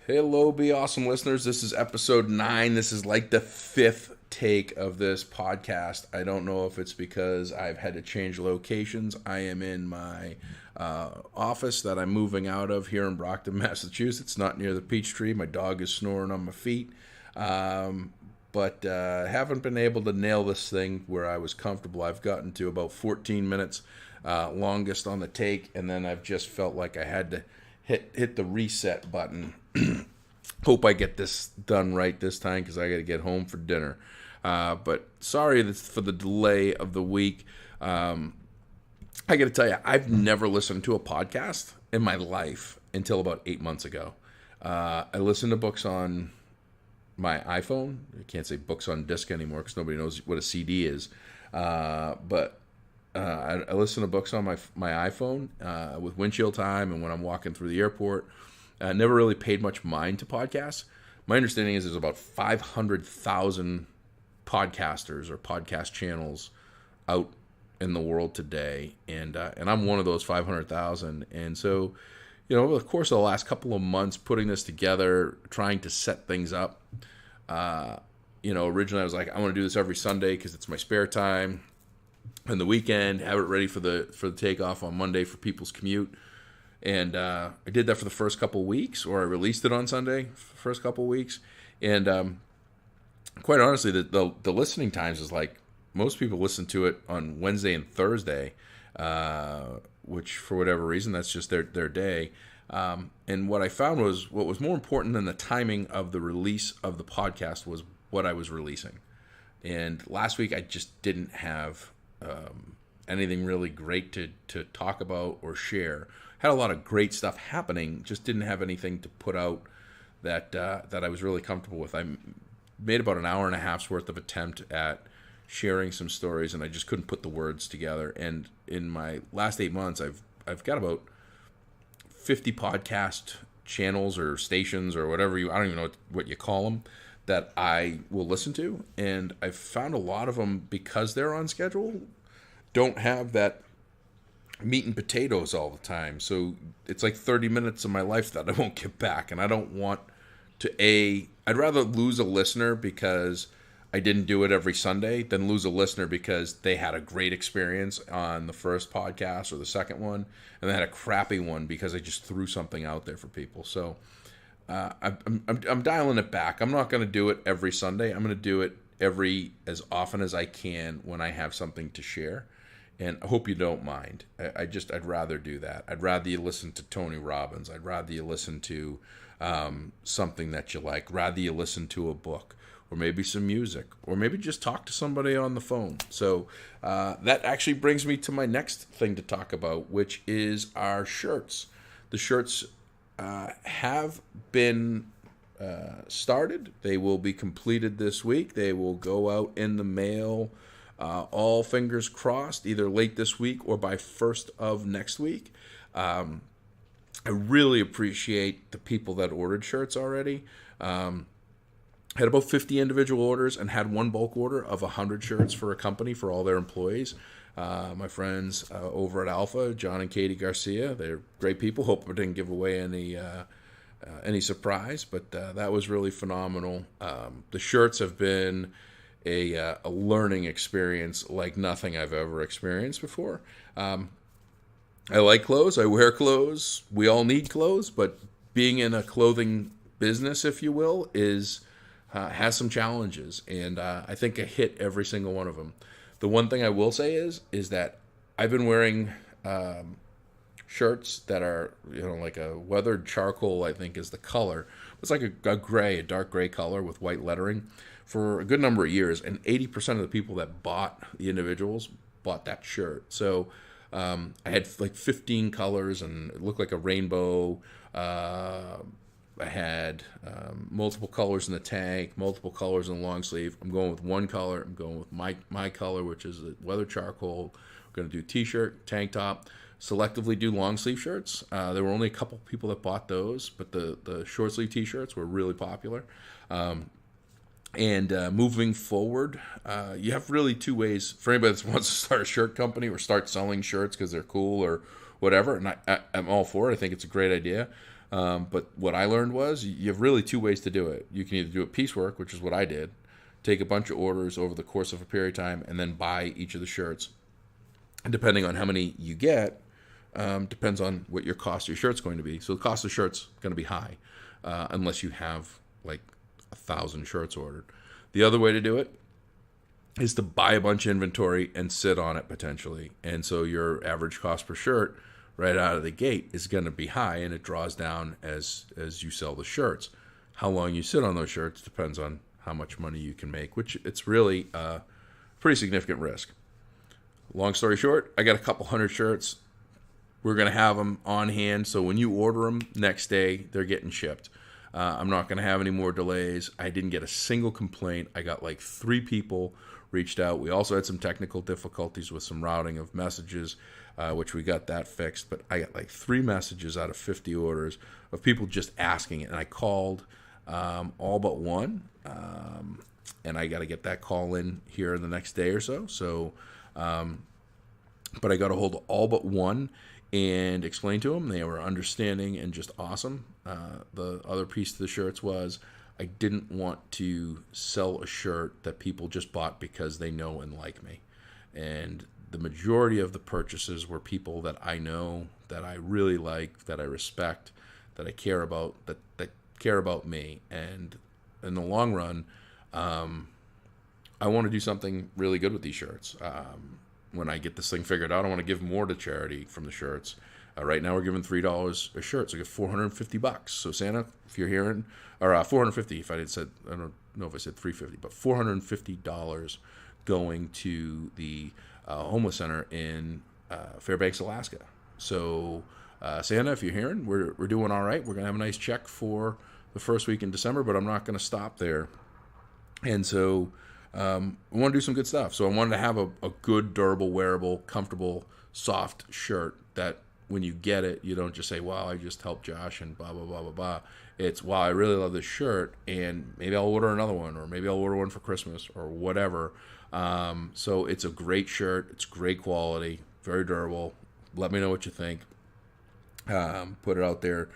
Hello, Be Awesome listeners. This is episode 9. This is like the fifth take of this podcast. I don't know if it's because I've had to change locations. I am in my office that I'm moving out of here in Brockton, Massachusetts, not near the Peachtree. My dog is snoring on my feet. But haven't been able to nail this thing where I was comfortable. I've gotten to about 14 minutes longest on the take, and then I've just felt like I had to hit the reset button. Hope I get this done right this time because I got to get home for dinner. But sorry for the delay of the week. I got to tell you, I've never listened to a podcast in my life until about 8 months ago. I listen to books on my iPhone. I can't say books on disc anymore because nobody knows what a CD is. But I listen to books on my iPhone with windshield time and when I'm walking through the airport. Never really paid much mind to podcasts. My understanding is there's about 500,000 podcasters or podcast channels out in the world today, and I'm one of those 500,000. And so, over the course of the last couple of months, putting this together, trying to set things up. Originally I was like, I want to do this every Sunday because it's my spare time, and the weekend, have it ready for the takeoff on Monday for people's commute. And I did that for the first couple of weeks, or I released it on Sunday for the first couple of weeks. And quite honestly, the listening times is like most people listen to it on Wednesday and Thursday, which for whatever reason, that's just their day. And what I found was what was more important than the timing of the release of the podcast was what I was releasing. And last week, I just didn't have anything really great to talk about or share. Had a lot of great stuff happening, just didn't have anything to put out that I was really comfortable with. I made about an hour and a half's worth of attempt at sharing some stories, and I just couldn't put the words together. And in my last 8 months, I've got about 50 podcast channels or stations or whatever I don't even know what you call them, that I will listen to. And I've found a lot of them, because they're on schedule, don't have that meat and potatoes all the time. So it's like 30 minutes of my life that I won't get back. And I don't want to, I'd rather lose a listener because I didn't do it every Sunday than lose a listener because they had a great experience on the first podcast or the second one, and they had a crappy one because I just threw something out there for people. So I'm dialing it back. I'm not going to do it every Sunday. I'm going to do it as often as I can when I have something to share. And I hope you don't mind. I'd rather do that. I'd rather you listen to Tony Robbins. I'd rather you listen to something that you like. Rather you listen to a book, or maybe some music, or maybe just talk to somebody on the phone. So that actually brings me to my next thing to talk about, which is our shirts. The shirts have been started. They will be completed this week. They will go out in the mail. All fingers crossed, either late this week or by first of next week. I really appreciate the people that ordered shirts already. Had about 50 individual orders and had one bulk order of 100 shirts for a company for all their employees. My friends over at Alpha, John and Katie Garcia, they're great people. Hope I didn't give away any surprise, but that was really phenomenal. The shirts have been a learning experience like nothing I've ever experienced before. I like clothes. I wear clothes. We all need clothes, but being in a clothing business, if you will, has some challenges, and I think I hit every single one of them. The one thing I will say is that I've been wearing shirts that are like a weathered charcoal, I think is the color. It's like a dark gray color with white lettering, for a good number of years, and 80% of the people that bought the individuals bought that shirt. So I had like 15 colors, and it looked like a rainbow. I had multiple colors in the tank, multiple colors in the long sleeve. I'm going with one color. I'm going with my color, which is the weather charcoal. We're going to do t-shirt, tank top, selectively do long sleeve shirts. There were only a couple people that bought those, but the short sleeve t-shirts were really popular. And moving forward, you have really two ways for anybody that wants to start a shirt company or start selling shirts because they're cool or whatever. And I'm all for it. I think it's a great idea. But what I learned was you have really two ways to do it. You can either do it piecework, which is what I did, take a bunch of orders over the course of a period of time, and then buy each of the shirts. And depending on how many you get, depends on what your cost of your shirt's going to be. So the cost of the shirt's going to be high, unless you have like 1,000 shirts ordered. The other way to do it is to buy a bunch of inventory and sit on it potentially. And so your average cost per shirt right out of the gate is going to be high, and it draws down as you sell the shirts. How long you sit on those shirts depends on how much money you can make, which it's really a pretty significant risk. Long story short, I got a couple hundred shirts. We're going to have them on hand, so when you order them next day, they're getting shipped. I'm not going to have any more delays. I didn't get a single complaint. I got like 3 people reached out. We also had some technical difficulties with some routing of messages, which we got that fixed. But I got like 3 messages out of 50 orders of people just asking it. And I called all but one, and I got to get that call in here the next day or so. So, but I got a hold of all but one and explained to them. They were understanding and just awesome. The other piece of the shirts was I didn't want to sell a shirt that people just bought because they know and like me. And the majority of the purchases were people that I know, that I really like, that I respect, that I care about, that care about me. And in the long run, I want to do something really good with these shirts. When I get this thing figured out, I want to give more to charity from the shirts. Right now, we're giving $3 a shirt, so I get $450. So Santa, if you're hearing, or $450. If I had said, I don't know if I said $350, but $450 going to the homeless center in Fairbanks, Alaska. So Santa, if you're hearing, we're doing all right. We're gonna have a nice check for the first week in December, but I'm not gonna stop there. And so I want to do some good stuff. So I wanted to have a good, durable, wearable, comfortable, soft shirt that when you get it, you don't just say, wow, I just helped Josh and blah, blah, blah, blah, blah. It's, wow, I really love this shirt, and maybe I'll order another one, or maybe I'll order one for Christmas or whatever. So it's a great shirt. It's great quality, very durable. Let me know what you think. Put it out there.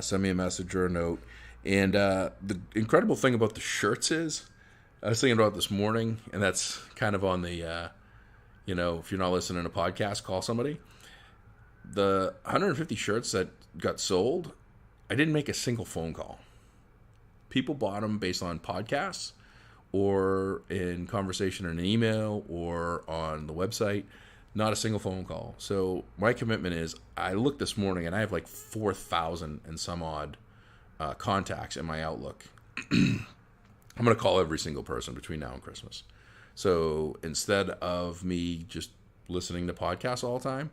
Send me a message or a note. And the incredible thing about the shirts is, I was thinking about this morning, and that's kind of on the, if you're not listening to a podcast, call somebody. The 150 shirts that got sold, I didn't make a single phone call. People bought them based on podcasts or in conversation in an email or on the website. Not a single phone call. So my commitment is, I looked this morning and I have like 4,000 and some odd contacts in my Outlook. I'm going to call every single person between now and Christmas. So instead of me just listening to podcasts all the time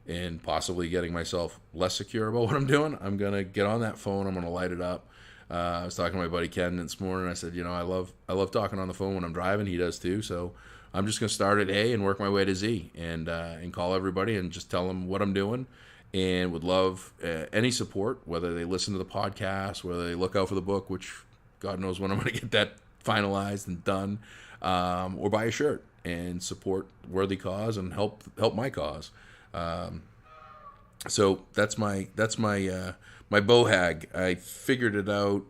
and possibly getting myself less secure about what I'm doing, I'm going to get on that phone. I'm going to light it up. I was talking to my buddy Ken this morning. I said, I love talking on the phone when I'm driving. He does too. So I'm just going to start at A and work my way to Z and call everybody and just tell them what I'm doing, and would love any support, whether they listen to the podcast, whether they look out for the book, which God knows when I'm going to get that finalized and done, or buy a shirt and support worthy cause and help my cause. So that's my BOHAG. I figured it out.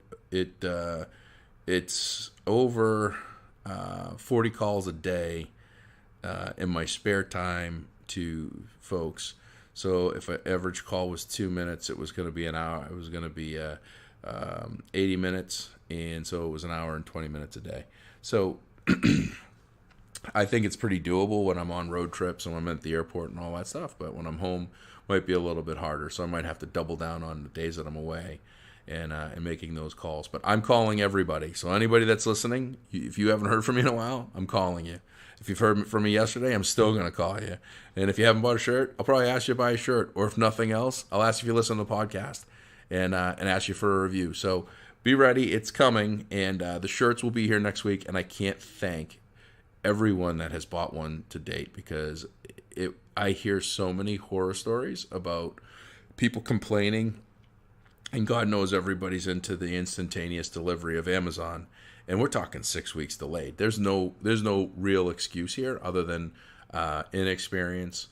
It's over 40 calls a day in my spare time to folks. So if an average call was 2 minutes, it was going to be an hour. It was going to be 80 minutes, and so it was an hour and 20 minutes a day. So I think it's pretty doable when I'm on road trips and when I'm at the airport and all that stuff. But when I'm home, it might be a little bit harder. So I might have to double down on the days that I'm away and making those calls. But I'm calling everybody. So anybody that's listening, if you haven't heard from me in a while, I'm calling you. If you've heard from me yesterday, I'm still going to call you. And if you haven't bought a shirt, I'll probably ask you to buy a shirt. Or if nothing else, I'll ask if you listen to the podcast and ask you for a review. So be ready. It's coming. And the shirts will be here next week. And I can't thank everyone that has bought one to date, because I hear so many horror stories about people complaining, and God knows everybody's into the instantaneous delivery of Amazon, and we're talking 6 weeks delayed. There's no real excuse here other than inexperience,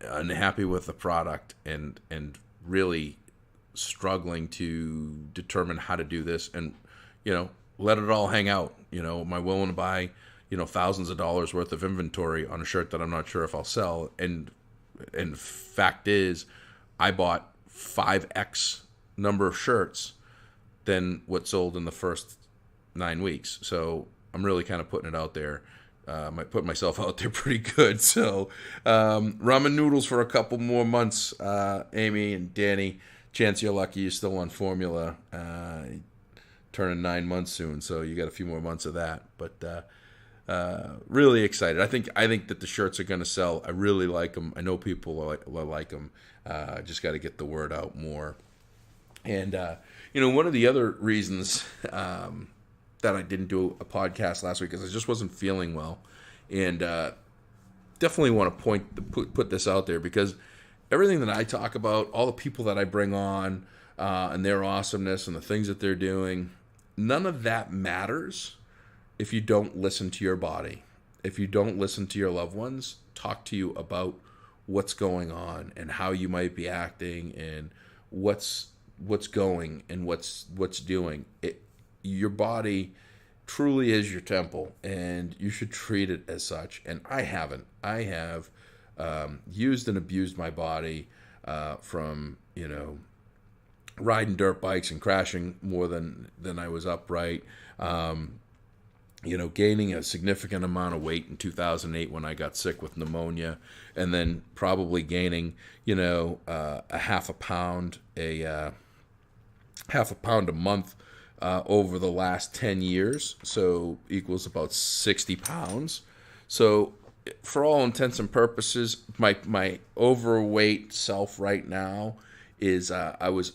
unhappy with the product, and really struggling to determine how to do this and, let it all hang out. Am I willing to buy, thousands of dollars worth of inventory on a shirt that I'm not sure if I'll sell? And fact is, I bought 5x number of shirts than what sold in the first 9 weeks. So I'm really kind of putting it out there. I put myself out there pretty good. So ramen noodles for a couple more months, Amy and Danny. Chance you're lucky you're still on formula. Turning 9 months soon, so you got a few more months of that. But really excited. I think that the shirts are going to sell. I really like them. I know people like them. Just got to get the word out more. And one of the other reasons that I didn't do a podcast last week is I just wasn't feeling well, and definitely want to put this out there, because everything that I talk about, all the people that I bring on, and their awesomeness and the things that they're doing, none of that matters if you don't listen to your body, if you don't listen to your loved ones talk to you about what's going on and how you might be acting and what's going and what's doing. Your body truly is your temple, and you should treat it as such. And I haven't. I have used and abused my body from riding dirt bikes and crashing more than I was upright. Gaining a significant amount of weight in 2008 when I got sick with pneumonia, and then probably gaining, a half a pound a month over the last 10 years. So equals about 60 pounds. So for all intents and purposes, my overweight self right now is I was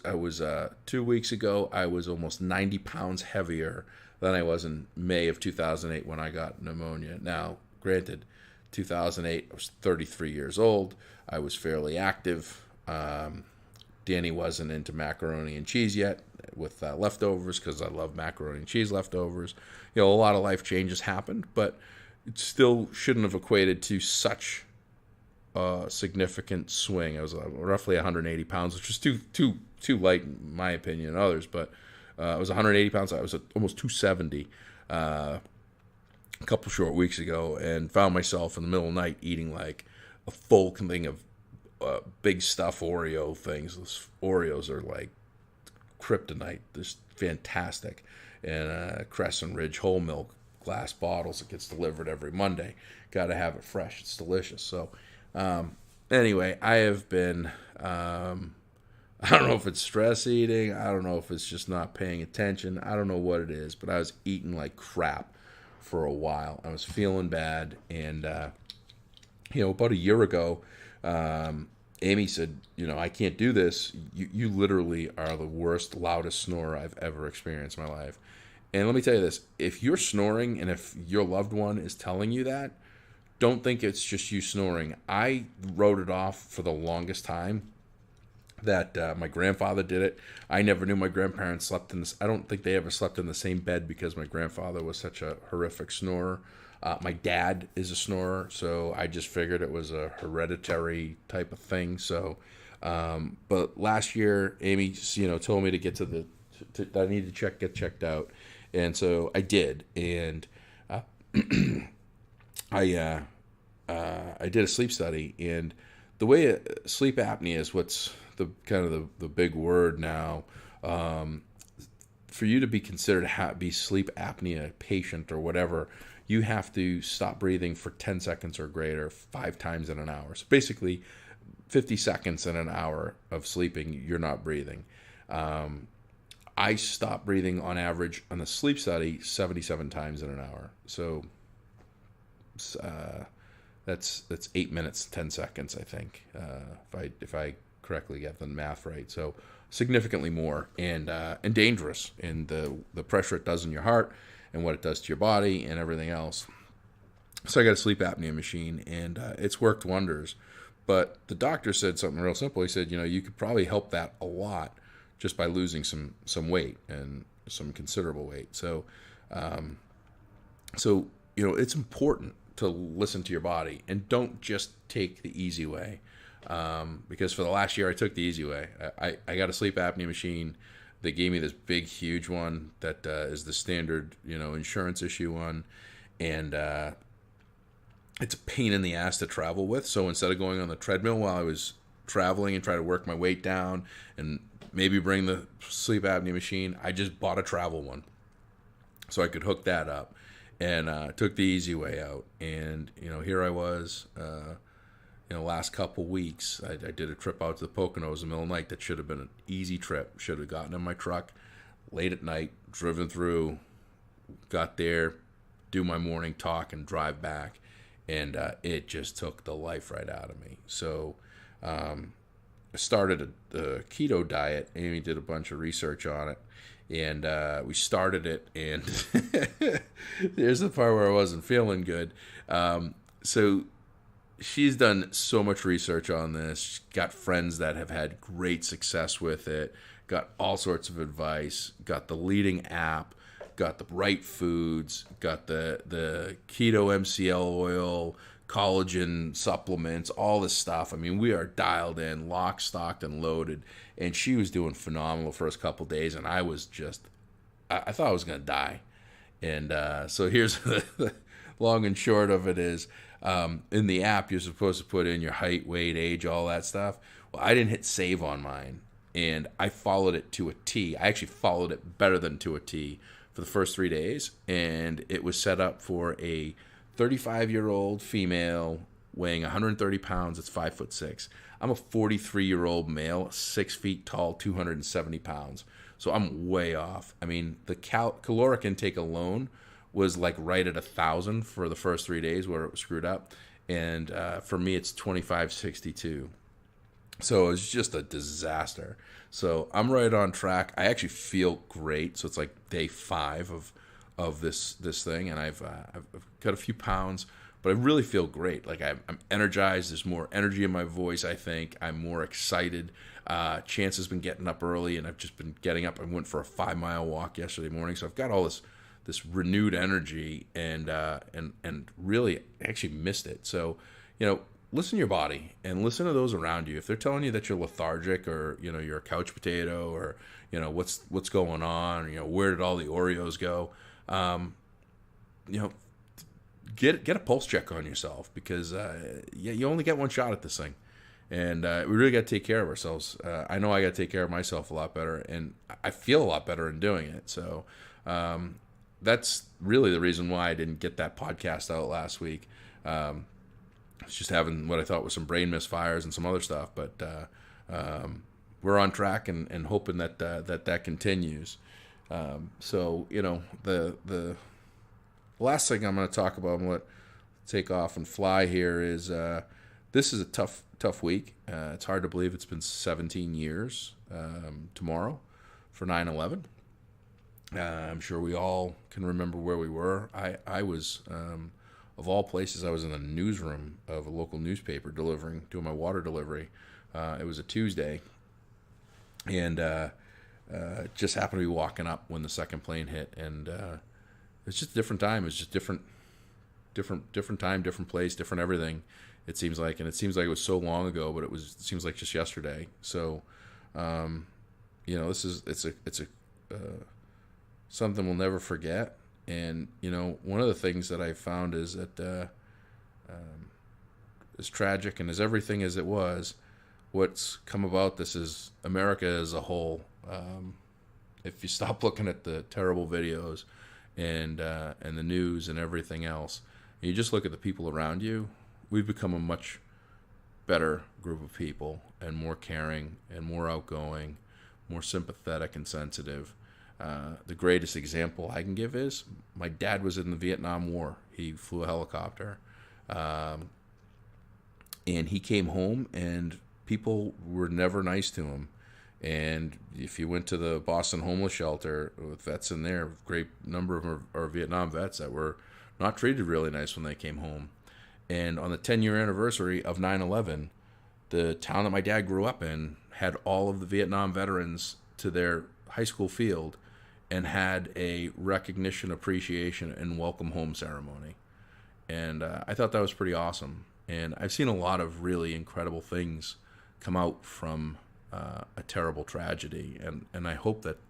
2 weeks ago, I was almost 90 pounds heavier than I was in May of 2008 when I got pneumonia. Now, granted, 2008, I was 33 years old. I was fairly active. Danny wasn't into macaroni and cheese yet with leftovers, because I love macaroni and cheese leftovers. A lot of life changes happened, but it still shouldn't have equated to such significant swing. I was roughly 180 pounds, which was too light in my opinion and others, but I was 180 pounds. I was at almost 270 a couple short weeks ago, and found myself in the middle of the night eating like a full thing of big stuff Oreo things. Those Oreos are like kryptonite. They're fantastic. And Crescent Ridge whole milk glass bottles. It gets delivered every Monday. Got to have it fresh. It's delicious. So anyway, I have been, I don't know if it's stress eating. I don't know if it's just not paying attention. I don't know what it is, but I was eating like crap for a while. I was feeling bad. And, about a year ago, Amy said, I can't do this. You literally are the worst, loudest snorer I've ever experienced in my life. And let me tell you this, if you're snoring and if your loved one is telling you that, don't think it's just you snoring. I wrote it off for the longest time that my grandfather did it. I never knew my grandparents slept in this. I don't think they ever slept in the same bed because my grandfather was such a horrific snorer. My dad is a snorer, so I just figured it was a hereditary type of thing. So, but last year, Amy, told me to get to I need to get checked out, and so I did, and I did a sleep study, and the way sleep apnea is what's the kind of the big word now. For you to be considered be sleep apnea patient or whatever, you have to stop breathing for 10 seconds or greater 5 times in an hour. So basically, 50 seconds in an hour of sleeping, you're not breathing. I stopped breathing on average on the sleep study 77 times in an hour. So that's 8 minutes, 10 seconds, I think, if I correctly get the math right. So significantly more and dangerous in the pressure it does in your heart and what it does to your body and everything else. So I got a sleep apnea machine, and it's worked wonders. But the doctor said something real simple. He said, you could probably help that a lot just by losing some weight and some considerable weight. So, it's important to listen to your body and don't just take the easy way. because for the last year I took the easy way. I got a sleep apnea machine. They gave me this big, huge one that is the standard, insurance issue one, and it's a pain in the ass to travel with. So instead of going on the treadmill while I was traveling and try to work my weight down and maybe bring the sleep apnea machine, I just bought a travel one so I could hook that up, and took the easy way out. And here I was. Last couple weeks, I did a trip out to the Poconos in the middle of the night that should have been an easy trip. Should have gotten in my truck late at night, driven through, got there, do my morning talk, and drive back. And it just took the life right out of me. So I started a keto diet. Amy did a bunch of research on it. And we started it, and there's the part where I wasn't feeling good. So she's done so much research on this. She's got friends that have had great success with it, got all sorts of advice, got the leading app, got the right foods, got the keto MCL oil, collagen supplements, all this stuff. I mean, we are dialed in, locked, stocked, and loaded. And she was doing phenomenal the first couple days, and I was just, I thought I was going to die. And so here's the long and short of it is, in the app, you're supposed to put in your height, weight, age, all that stuff. Well, I didn't hit save on mine, and I followed it to a T. I actually followed it better than to a T for the first 3 days, and it was set up for a 35-year-old female weighing 130 pounds. It's 5'6". I'm a 43-year-old male, 6 feet tall, 270 pounds. So I'm way off. I mean, the caloric intake alone was like right at 1,000 for the first 3 days where it was screwed up. And for me, it's 2562. So it's just a disaster. So I'm right on track. I actually feel great. So it's like day 5 of this thing, and I've cut a few pounds, but I really feel great. Like I'm energized. There's more energy in my voice. I think I'm more excited. Chance has been getting up early, and I've just been getting up. I went for a 5-mile walk yesterday morning, so I've got all this renewed energy, and really actually missed it. So listen to your body and listen to those around you. If they're telling you that you're lethargic, or you're a couch potato, or what's going on, where did all the Oreos go, get a pulse check on yourself, because you only get one shot at this thing, and we really got to take care of ourselves. I know I got to take care of myself a lot better, and I feel a lot better in doing it. So that's really the reason why I didn't get that podcast out last week. It's just having what I thought was some brain misfires and some other stuff, but we're on track and hoping that continues. So the last thing I'm going to talk about, I'm going to take off and fly here, is this is a tough week. It's hard to believe it's been 17 years tomorrow for 9/11. I'm sure we all can remember where we were. I was, of all places, I was in the newsroom of a local newspaper doing my water delivery. It was a Tuesday, and just happened to be walking up when the second plane hit, and it's just a different time. It's just different time, different place, different everything. It seems like, and it seems like it was so long ago, but it seems like just yesterday. So, it's something we'll never forget. And one of the things that I found is that as tragic and as everything as it was, what's come about this is America as a whole. If you stop looking at the terrible videos and the news and everything else, and you just look at the people around you, we've become a much better group of people, and more caring and more outgoing, more sympathetic and sensitive. The greatest example I can give is my dad was in the Vietnam War. He flew a helicopter, and he came home, and people were never nice to him. And if you went to the Boston homeless shelter with vets in there, a great number of them are Vietnam vets that were not treated really nice when they came home. And on the 10-year anniversary of 9/11, the town that my dad grew up in had all of the Vietnam veterans to their high school field and had a recognition, appreciation, and welcome home ceremony. And I thought that was pretty awesome. And I've seen a lot of really incredible things come out from a terrible tragedy, and I hope that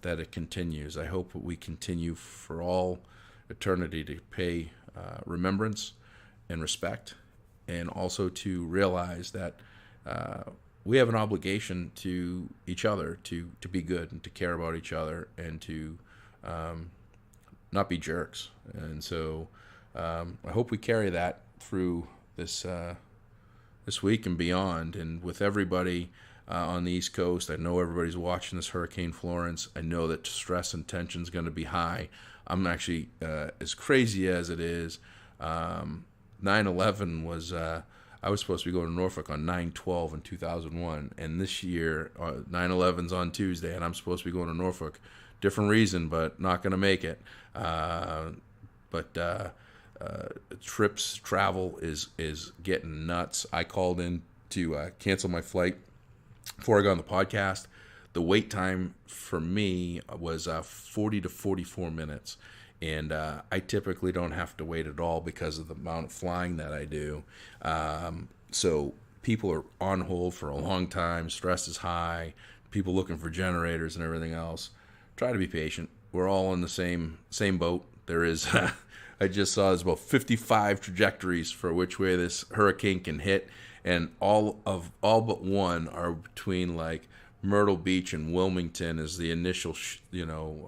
that it continues. I hope that we continue for all eternity to pay remembrance and respect, and also to realize that we have an obligation to each other to be good and to care about each other and to not be jerks. And so I hope we carry that through this week and beyond. And with everybody on the East Coast, I know everybody's watching this Hurricane Florence. I know that stress and tension is going to be high. I'm actually, as crazy as it is, 9/11 was, I was supposed to be going to Norfolk on 9/12 in 2001. And this year, 9/11's on Tuesday, and I'm supposed to be going to Norfolk. Different reason, but not going to make it. Travel is getting nuts. I called in to cancel my flight before I got on the podcast. The wait time for me was 40 to 44 minutes. And I typically don't have to wait at all because of the amount of flying that I do. So people are on hold for a long time. Stress is high. People looking for generators and everything else. Try to be patient. We're all in the same boat. There is, I just saw there's about 55 trajectories for which way this hurricane can hit, and all but one are between like Myrtle Beach and Wilmington as the initial,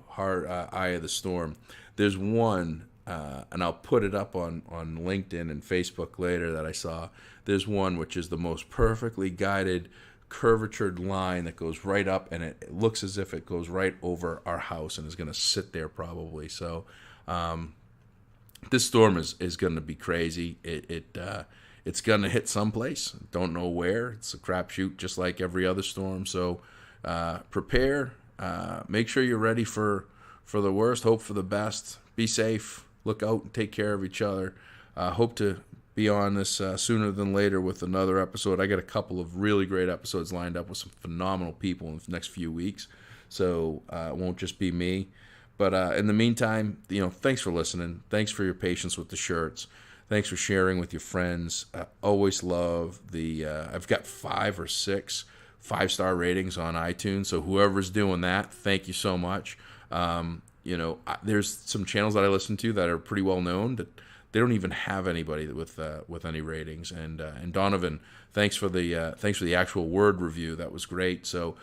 hard eye of the storm. There's one, and I'll put it up on LinkedIn and Facebook later that I saw. There's one which is the most perfectly guided curvatured line that goes right up, and it looks as if it goes right over our house and is going to sit there probably. So this storm is going to be crazy. It's going to hit someplace. Don't know where. It's a crapshoot just like every other storm. So prepare. Make sure you're ready for the worst. Hope for the best. Be safe. Look out and take care of each other. Hope to be on this sooner than later with another episode. I got a couple of really great episodes lined up with some phenomenal people in the next few weeks. So it won't just be me. But in the meantime, thanks for listening. Thanks for your patience with the shirts. Thanks for sharing with your friends. Always love I've got 5 or 6 5-star ratings on iTunes. So whoever's doing that, thank you so much. There's some channels that I listen to that are pretty well known that they don't even have anybody with any ratings. And Donovan, thanks for the actual word review. That was great. So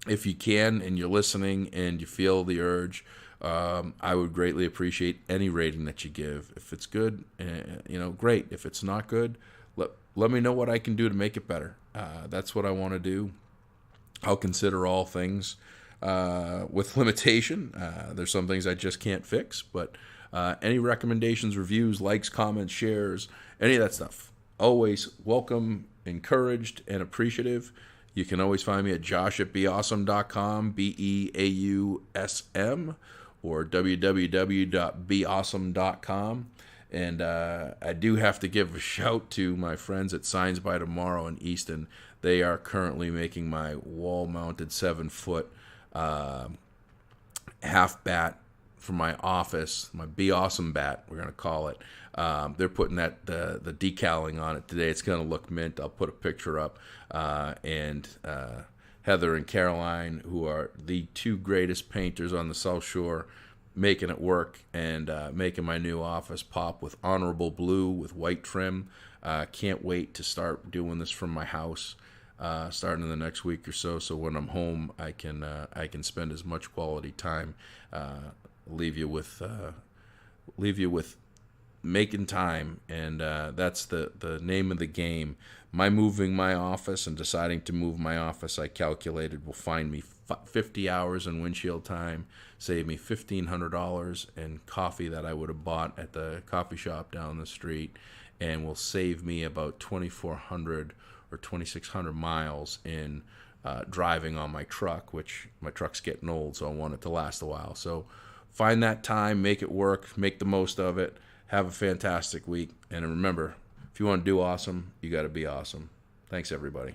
if you can and you're listening and you feel the urge, I would greatly appreciate any rating that you give. If it's good, great. If it's not good, let me know what I can do to make it better. That's what I want to do. I'll consider all things with limitation. There's some things I just can't fix, but any recommendations, reviews, likes, comments, shares, any of that stuff, always welcome, encouraged, and appreciative. You can always find me at josh@beawesome.com, BEAUSM, or www.beawesome.com. And I do have to give a shout to my friends at Signs by Tomorrow in Easton. They are currently making my wall-mounted 7-foot half bat for my office, my Be Awesome bat, we're going to call it. They're putting the decaling on it today. It's going to look mint. I'll put a picture up. And Heather and Caroline, who are the 2 greatest painters on the South Shore, making it work and making my new office pop with honorable blue with white trim. Can't wait to start doing this from my house, starting in the next week or so. So when I'm home, I can spend as much quality time. Leave you with making time, and that's the name of the game. Moving my office and deciding to move my office, I calculated, will find me 50 hours in windshield time, save me $1,500 in coffee that I would have bought at the coffee shop down the street, and will save me about 2,400 or 2,600 miles in driving on my truck, which my truck's getting old, so I want it to last a while. So find that time, make it work, make the most of it. Have a fantastic week. And remember, if you want to do awesome, you got to be awesome. Thanks, everybody.